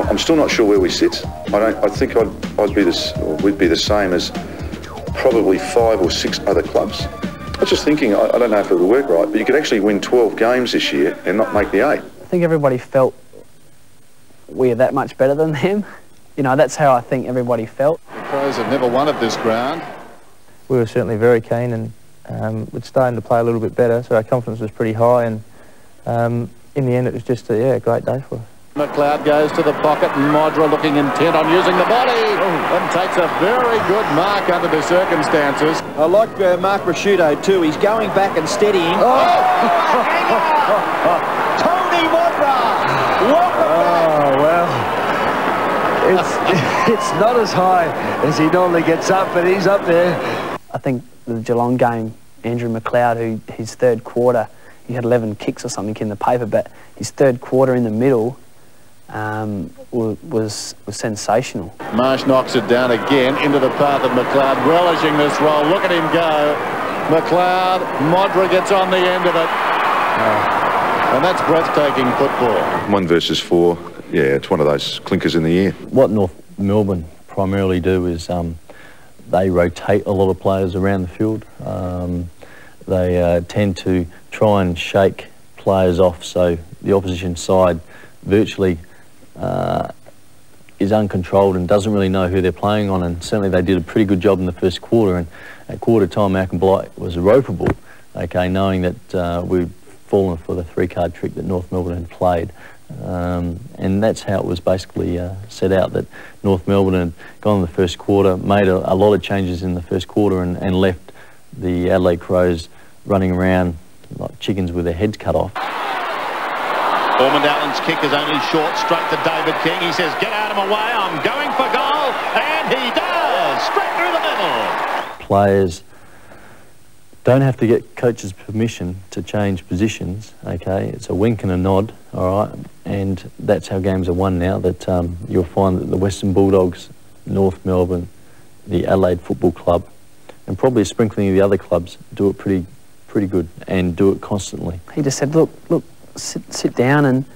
[SPEAKER 7] I'm still not sure where we sit. I think we'd be the same as probably 5 or 6 other clubs. I was just thinking, I don't know if it would work right, but you could actually win 12 games this year and not make the 8.
[SPEAKER 2] I think everybody felt we're that much better than them. That's how I think everybody felt.
[SPEAKER 20] The Crows have never won at this ground.
[SPEAKER 6] We were certainly very keen, and we're starting to play a little bit better, so our confidence was pretty high, and in the end it was just a great day for us.
[SPEAKER 27] McLeod goes to the pocket, and Modra looking intent on using the body and takes a very good mark under the circumstances.
[SPEAKER 11] I like Mark Rashudo too. He's going back and steadying. Tony Modra! Welcome
[SPEAKER 21] well, it's not as high as he normally gets up, but he's up there.
[SPEAKER 2] I think the Geelong game, Andrew McLeod, who his third quarter, he had 11 kicks or something in the paper, but his third quarter in the middle was sensational.
[SPEAKER 27] Marsh knocks it down again into the path of McLeod, relishing this role. Look at him go. McLeod, Modra gets on the end of it. And that's breathtaking football.
[SPEAKER 7] 1 versus 4, yeah, it's one of those clinkers in the ear.
[SPEAKER 3] What North Melbourne primarily do is they rotate a lot of players around the field. They tend to try and shake players off so the opposition side virtually is uncontrolled and doesn't really know who they're playing on, and certainly they did a pretty good job in the first quarter, and at quarter time Malcolm Blight was ropeable, okay, knowing that we'd fallen for the 3-card trick that North Melbourne had played. And that's how it was basically set out, that North Melbourne had gone in the first quarter, made a lot of changes in the first quarter, and left the Adelaide Crows running around like chickens with their heads cut off.
[SPEAKER 10] Ormond Allen's kick is only short, straight to David King. He says, get out of my way, I'm going for goal, and he does, straight through the middle.
[SPEAKER 3] Players don't have to get coach's permission to change positions, okay? It's a wink and a nod, all right? And that's how games are won now, that you'll find that the Western Bulldogs, North Melbourne, the Adelaide Football Club, and probably a sprinkling of the other clubs do it pretty good and do it constantly.
[SPEAKER 2] He just said, look, sit down, and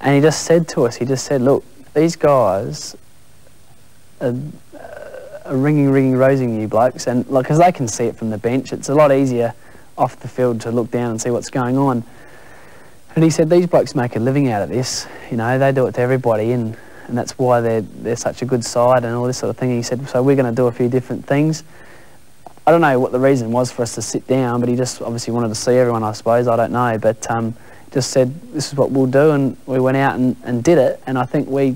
[SPEAKER 2] he just said to us, look, these guys are ringing rosing you blokes, and like, because they can see it from the bench, it's a lot easier off the field to look down and see what's going on. And he said these blokes make a living out of this, you know, they do it to everybody, and that's why they're such a good side and all this sort of thing. He said, so we're going to do a few different things. I don't know what the reason was for us to sit down, but he just obviously wanted to see everyone, I suppose, I don't know, but just said this is what we'll do, and we went out and did it, and I think we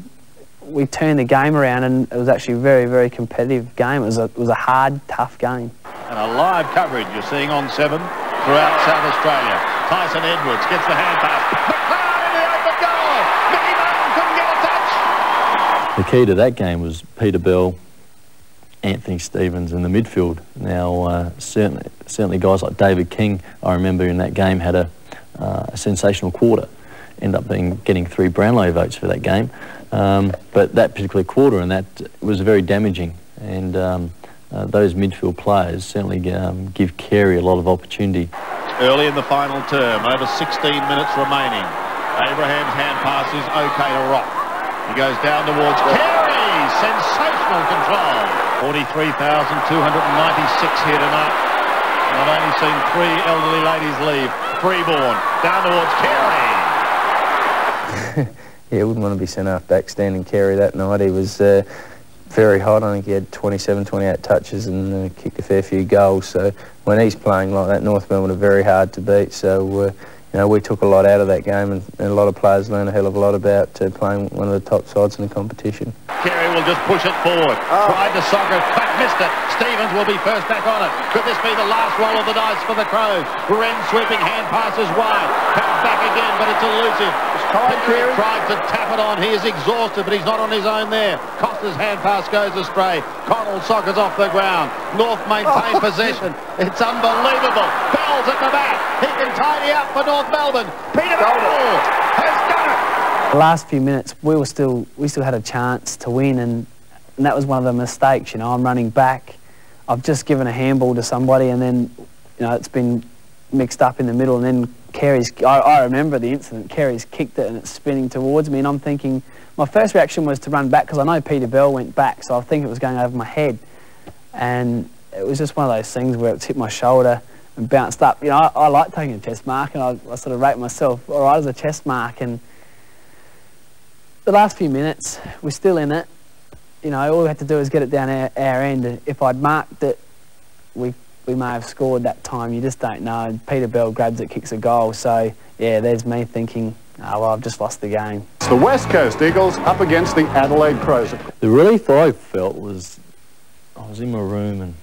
[SPEAKER 2] turned the game around, and it was actually a very, very competitive game. It was a hard, tough game.
[SPEAKER 10] And a live coverage you're seeing on 7 throughout South Australia. Tyson Edwards gets the hand pass. McLeod in the open goal. Mickey Martin couldn't get a touch.
[SPEAKER 3] The key to that game was Peter Bell, Anthony Stevens in the midfield. Now, certainly guys like David King, I remember in that game, had a sensational quarter. Ended up getting 3 Brownlow votes for that game. But that particular quarter, and that was very damaging. And those midfield players certainly give Carey a lot of opportunity.
[SPEAKER 10] Early in the final term, over 16 minutes remaining. Abraham's hand pass is okay to Rock. He goes down towards Carey. Sensational control. 43,296 here tonight. And I've only seen 3 elderly ladies leave. Freeborn down towards Carey.
[SPEAKER 4] Yeah, wouldn't want to be sent off back standing Carey that night. He was very hot. I think he had 27, 28 touches and kicked a fair few goals. So when he's playing like that, North Melbourne are very hard to beat. So you know, we took a lot out of that game, and a lot of players learned a hell of a lot about playing one of the top sides in the competition.
[SPEAKER 10] Carey will just push it forward. Tried to sock it, but missed it. Stevens will be first back on it. Could this be the last roll of the dice for the Crows? Wren sweeping hand passes wide. Comes back again, but it's elusive. Carey tried to tap it on. He is exhausted, but he's not on his own there. Costa's hand pass goes astray. Connell sockers off the ground. North maintain possession. It's unbelievable. Bell's at the back. He can tidy up for North Melbourne. Peter Bell has done it.
[SPEAKER 2] The last few minutes, we still had a chance to win, and that was one of the mistakes. You know, I'm running back. I've just given a handball to somebody, and then, you know, it's been mixed up in the middle, and then Carey's, I remember the incident, Carey's kicked it and it's spinning towards me, and I'm thinking, my first reaction was to run back because I know Peter Bell went back, so I think it was going over my head, and it was just one of those things where it's hit my shoulder and bounced up. You know, I like taking a chest mark, and I sort of rate myself all right as a chest mark, and the last few minutes, we're still in it. You know, all we had to do is get it down our end, and if I'd marked it, we may have scored that time. You just don't know. And Peter Bell grabs it, kicks a goal. So, yeah, there's me thinking, oh, well, I've just lost the game.
[SPEAKER 20] It's the West Coast Eagles up against the Adelaide Crows.
[SPEAKER 3] The relief I felt was, I was in my room and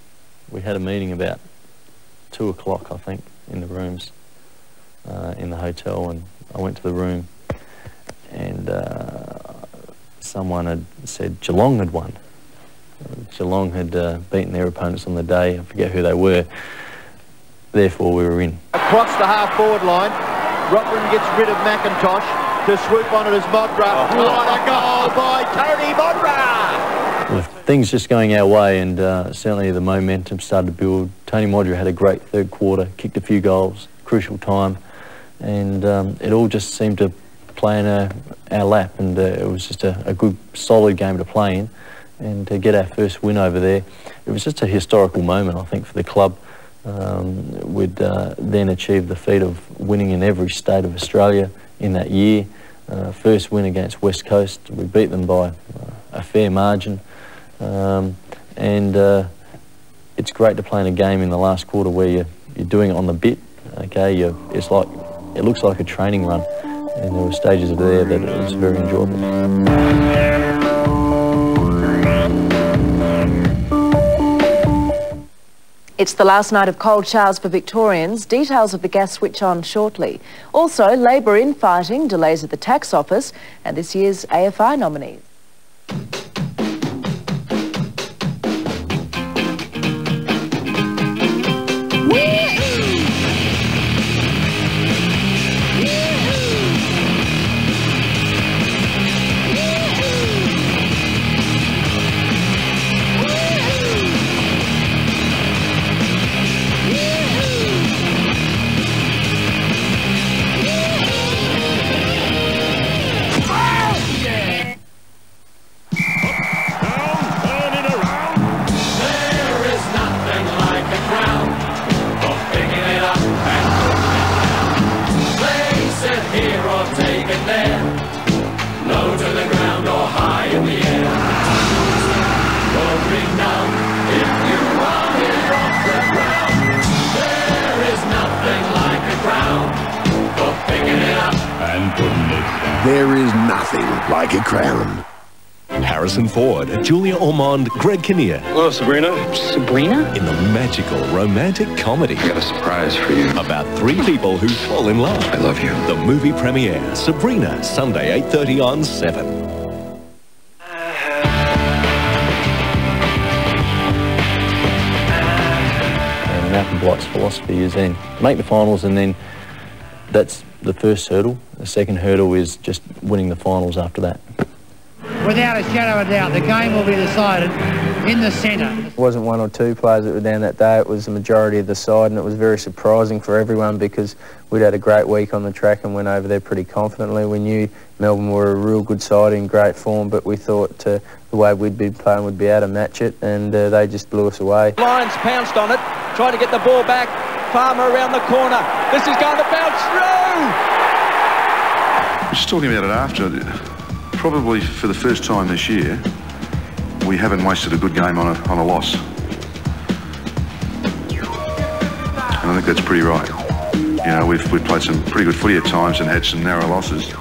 [SPEAKER 3] we had a meeting about 2 o'clock, I think, in the rooms in the hotel, and I went to the room and someone had said Geelong had won. Geelong had beaten their opponents on the day. I forget who they were. Therefore, we were in.
[SPEAKER 11] Across the half-forward line, Rotherham gets rid of McIntosh to swoop on it as Modra. What a goal by Tony Modra!
[SPEAKER 3] With things just going our way, and certainly the momentum started to build. Tony Modra had a great third quarter, kicked a few goals, crucial time, and it all just seemed to play in our lap, and it was just a good, solid game to play in. And to get our first win over there, it was just a historical moment, I think, for the club. We'd then achieved the feat of winning in every state of Australia in that year. First win against West Coast, we beat them by a fair margin. It's great to play in a game in the last quarter where you're doing it on the bit. Okay, it looks like a training run, and there were stages of there that it was very enjoyable.
[SPEAKER 1] It's the last night of cold showers for Victorians. Details of the gas switch on shortly. Also, Labor infighting, delays at the tax office, and this year's AFI nominees.
[SPEAKER 17] There is nothing like a crown. Harrison Ford, Julia Ormond, Greg Kinnear.
[SPEAKER 8] Hello, Sabrina. Sabrina?
[SPEAKER 17] In the magical romantic comedy.
[SPEAKER 8] I got a surprise for you.
[SPEAKER 17] About three people who fall in love.
[SPEAKER 8] I love you.
[SPEAKER 17] The movie premiere, Sabrina, Sunday 8:30 on 7.
[SPEAKER 3] And Malcolm Blight's philosophy is then make the finals, and then that's the first hurdle. The second hurdle is just winning the finals after that.
[SPEAKER 5] Without a shadow of a doubt, the game will be decided in the centre.
[SPEAKER 4] It wasn't one or two players that were down that day, it was the majority of the side, and it was very surprising for everyone because we'd had a great week on the track and went over there pretty confidently. We knew Melbourne were a real good side in great form, but we thought the way we'd been playing would be able to match it, and they just blew us away.
[SPEAKER 9] Lions pounced on it, trying to get the ball back. Palmer around the corner. This is going to bounce through!
[SPEAKER 7] I was just talking about it after. Probably for the first time this year, we haven't wasted a good game on a loss. And I think that's pretty right. You know, we've played some pretty good footy at times and had some narrow losses,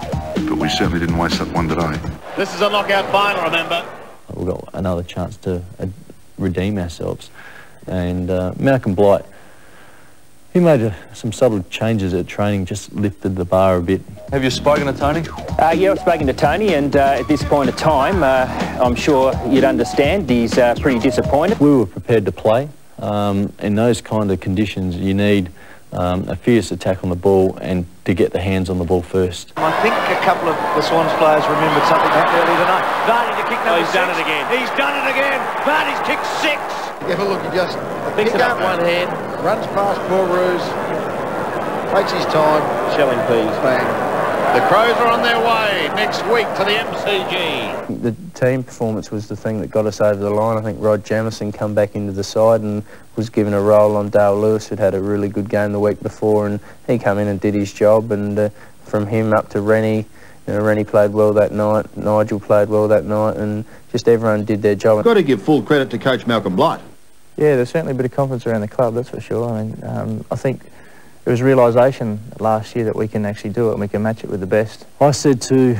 [SPEAKER 7] but we certainly didn't waste that one today.
[SPEAKER 10] This is a knockout final, remember?
[SPEAKER 3] We've got another chance to redeem ourselves. And Malcolm Blight, he made some subtle changes at training, just lifted the bar a bit.
[SPEAKER 8] Have you spoken to Tony?
[SPEAKER 16] Yeah, I've spoken to Tony, and at this point of time, I'm sure you'd understand he's pretty disappointed.
[SPEAKER 3] We were prepared to play. In those kind of conditions, you need a fierce attack on the ball and to get the hands on the ball first.
[SPEAKER 10] I think a couple of the Swans players remembered something happened earlier tonight. Vardy to kick number 6. He's done it again. He's done it again. Vardy's kicked 6.
[SPEAKER 5] Have a look, he just
[SPEAKER 10] picks it up
[SPEAKER 5] one hand, runs past Paul Roos, takes his time.
[SPEAKER 10] Shelling peas.
[SPEAKER 5] Bang.
[SPEAKER 10] The Crows are on their way next week to the MCG.
[SPEAKER 4] The team performance was the thing that got us over the line. I think Rod Jamieson come back into the side and was given a role on Dale Lewis, who'd had a really good game the week before, and he come in and did his job. And from him up to Rennie, Rennie played well that night, Nigel played well that night, and just everyone did their job.
[SPEAKER 22] Got to give full credit to Coach Malcolm Blight.
[SPEAKER 6] Yeah, there's certainly a bit of confidence around the club, that's for sure. I mean, I think there was realisation last year that we can actually do it and we can match it with the best.
[SPEAKER 3] I said to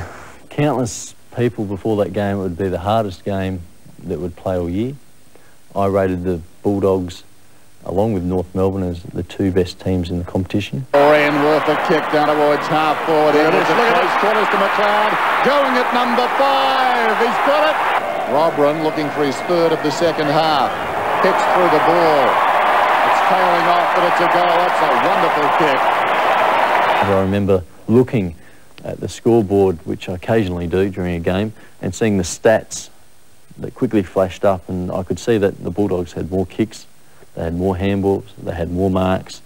[SPEAKER 3] countless people before that game it would be the hardest game that we'd play all year. I rated the Bulldogs, along with North Melbourne, as the two best teams in the competition.
[SPEAKER 27] Ian Worth a kick down towards half forward. Here it is. Look at those corners to McLeod. Going at number 5. He's got it. Robran looking for his third of the second half. Kicks through the ball. It's tailing off, but it's a goal. That's a wonderful kick.
[SPEAKER 3] I remember looking at the scoreboard, which I occasionally do during a game, and seeing the stats that quickly flashed up, and I could see that the Bulldogs had more kicks, they had more handballs, they had more marks,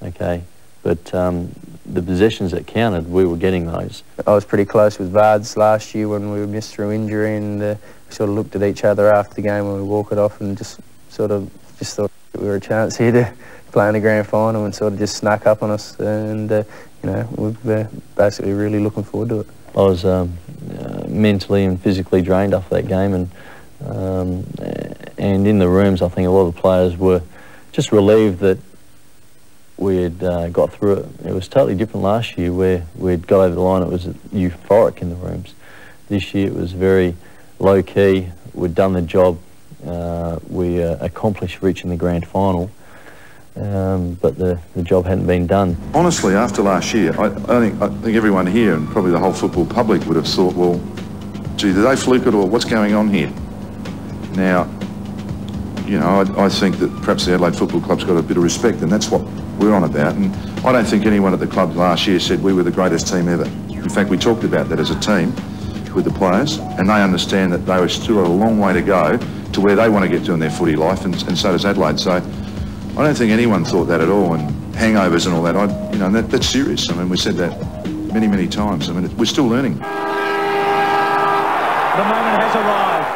[SPEAKER 3] okay, but the possessions that counted, we were getting those.
[SPEAKER 4] I was pretty close with Vards last year when we were missed through injury, and we sort of looked at each other after the game when we walked it off and just thought We were a chance here to play in the grand final and sort of just snuck up on us, and you know, we're basically really looking forward to it.
[SPEAKER 3] I was mentally and physically drained after that game, and in the rooms I think a lot of the players were just relieved that we had got through it. It was totally different last year where we'd got over the line. It was euphoric in the rooms. This year it was very low-key. We'd done the job. We accomplished reaching the grand final, but the job hadn't been done.
[SPEAKER 7] Honestly, after last year, I think everyone here and probably the whole football public would have thought, well, gee, did they fluke it or what's going on here? Now, you know, I think that perhaps the Adelaide Football Club's got a bit of respect, and that's what we're on about. And I don't think anyone at the club last year said we were the greatest team ever. In fact, we talked about that as a team with the players, and they understand that they were still a long way to go to where they want to get to in their footy life, and so does Adelaide. So I don't think anyone thought that at all, and hangovers and all that, you know, that's serious. I mean, we said that many, many times. I mean, we're still learning.
[SPEAKER 11] The moment has arrived.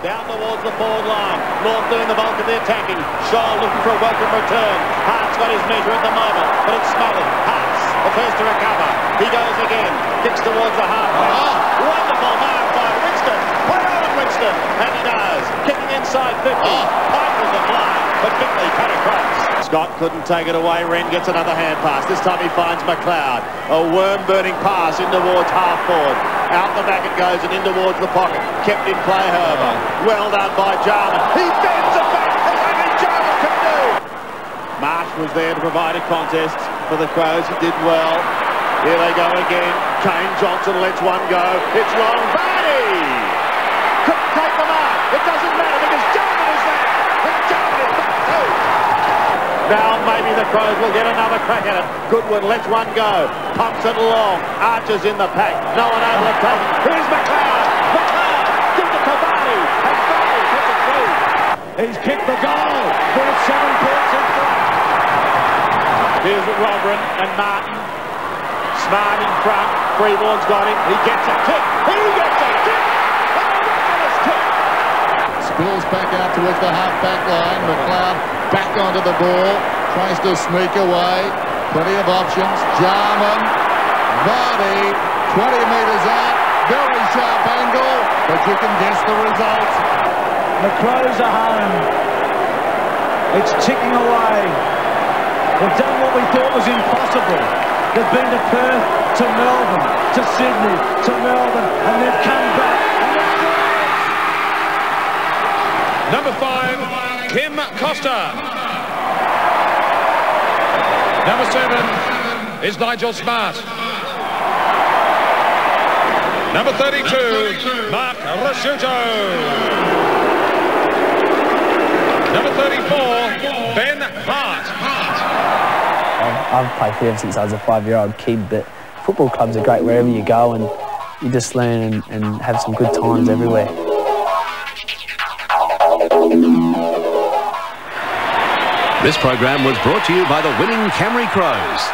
[SPEAKER 10] Down towards the forward line. North doing the bulk of the attacking. Shaw looking for a welcome return. Hart's got his measure at the moment, but it's smothered. Hart's the first to recover. He goes again. Kicks towards the half. Oh, wonderful mark by Winston. Play on Winston. And he does. Kicking inside 50. Pike was the fly, but Bickley cut across. Scott couldn't take it away. Wren gets another hand pass. This time he finds McLeod. A worm-burning pass in towards half-forward. Out the back it goes and in towards the pocket. Kept in play, Herbert. Well done by Jarman. He bends it back as only Jarman can do. Marsh was there to provide a contest for the Crows. He did well. Here they go again. Kane Johnson lets one go. It's long. Vardy! Couldn't take the mark. It doesn't matter because Jarman is there. And Jarman is back too. Now maybe the Crows will get another crack at it. Goodwin lets one go. Pumps it along. Archer's in the pack. No one able to take it. Here's McLeod. McLeod gives it to Vardy. And Vardy puts it through.
[SPEAKER 11] He's kicked the goal. There's 7 points in front.
[SPEAKER 10] Here's Robrin and Martin. Smart in front. Freeborn's got him. He gets a kick. He gets a kick.
[SPEAKER 27] Spills back out towards the half-back line. McLeod back onto the ball. Tries to sneak away. Plenty of options. Jarman. Vardy. 20 metres out. Very sharp angle. But you can guess the result.
[SPEAKER 11] The Crows are home. It's ticking away. They've done what we thought was impossible. They've been to Perth, to Melbourne, to Sydney, to Melbourne, and they've come back.
[SPEAKER 10] Number 5, Kim Costa. Number 7 is Nigel Smart. Number 32, Mark Rasciuto. Number 34, Ben Hart.
[SPEAKER 2] I've played footy since I was a 5-year-old kid, but football clubs are great wherever you go, and you just learn and have some good times everywhere.
[SPEAKER 17] This program was brought to you by the winning Camry Crows.